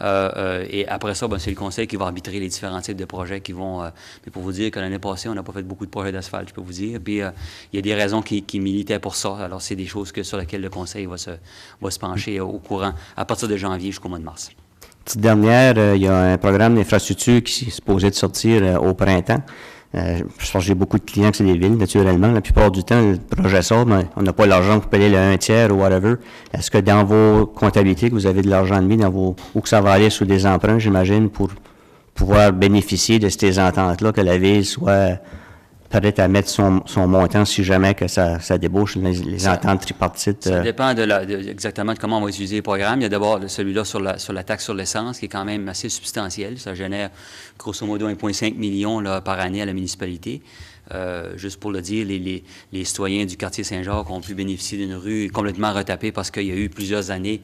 Et après ça, c'est le conseil qui va arbitrer les différents types de projets qui vont... mais pour vous dire que l'année passée, on n'a pas fait beaucoup de projets d'asphalte, je peux vous dire. Puis il y a des raisons qui militaient pour ça. Alors, c'est des choses sur lesquelles le conseil va se pencher au courant à partir de janvier jusqu'au mois de mars. Petite dernière, il y a un programme d'infrastructure qui est supposé de sortir au printemps. Je pense que j'ai beaucoup de clients que c'est des villes, naturellement. La plupart du temps, le projet sort, mais on n'a pas l'argent pour payer le 1/3 ou whatever. Est-ce que dans vos comptabilités, que vous avez de l'argent de mis ou que ça va aller sous des emprunts, j'imagine, pour pouvoir bénéficier de ces ententes-là, que la ville soit prête à mettre son montant si jamais que ça débouche les ententes tripartites? Ça dépend exactement de comment on va utiliser les programmes. Il y a d'abord celui-là sur la taxe sur l'essence, qui est quand même assez substantiel. Ça génère grosso modo 1,5 million là, par année à la municipalité. Juste pour le dire, les citoyens du quartier Saint-Jacques ont pu bénéficier d'une rue complètement retapée parce qu'il y a eu plusieurs années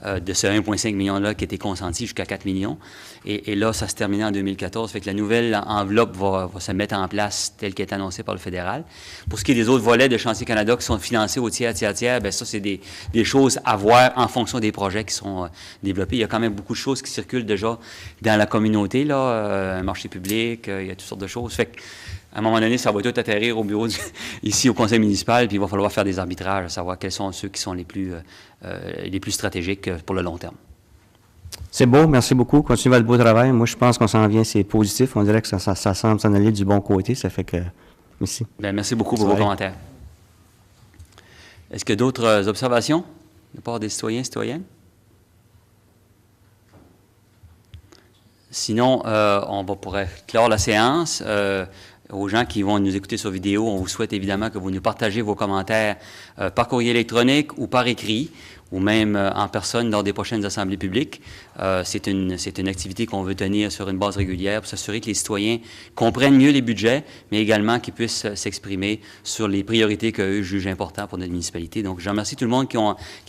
de ce 1,5 million-là qui était consenti jusqu'à 4 millions. Et là, ça se terminait en 2014. Fait que la nouvelle enveloppe va se mettre en place telle qu'elle est annoncée par le fédéral. Pour ce qui est des autres volets de Chantier Canada qui sont financés au tiers, bien ça, c'est des choses à voir en fonction des projets qui sont développés. Il y a quand même beaucoup de choses qui circulent déjà dans la communauté, là, un marché public, il y a toutes sortes de choses. Fait que À un moment donné, ça va tout atterrir au bureau ici au conseil municipal, puis il va falloir faire des arbitrages, à savoir quels sont ceux qui sont les plus stratégiques pour le long terme. C'est beau, merci beaucoup. Continuez votre beau travail. Moi, je pense qu'on s'en vient, c'est positif. On dirait que ça semble s'en aller du bon côté. Ça fait que... Merci. Bien, merci beaucoup pour vos commentaires. Est-ce qu'il y a d'autres observations de la part des citoyens et citoyennes? Sinon, on pourrait clore la séance. Aux gens qui vont nous écouter sur vidéo, on vous souhaite évidemment que vous nous partagez vos commentaires par courrier électronique ou par écrit, ou même en personne lors des prochaines assemblées publiques. C'est une activité qu'on veut tenir sur une base régulière pour s'assurer que les citoyens comprennent mieux les budgets, mais également qu'ils puissent s'exprimer sur les priorités qu'eux jugent importantes pour notre municipalité. Donc, je remercie tout le monde qui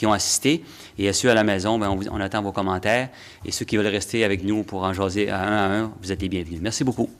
ont assisté. Et à ceux à la maison, bien, on attend vos commentaires. Et ceux qui veulent rester avec nous pour en jaser un à un, vous êtes les bienvenus. Merci beaucoup.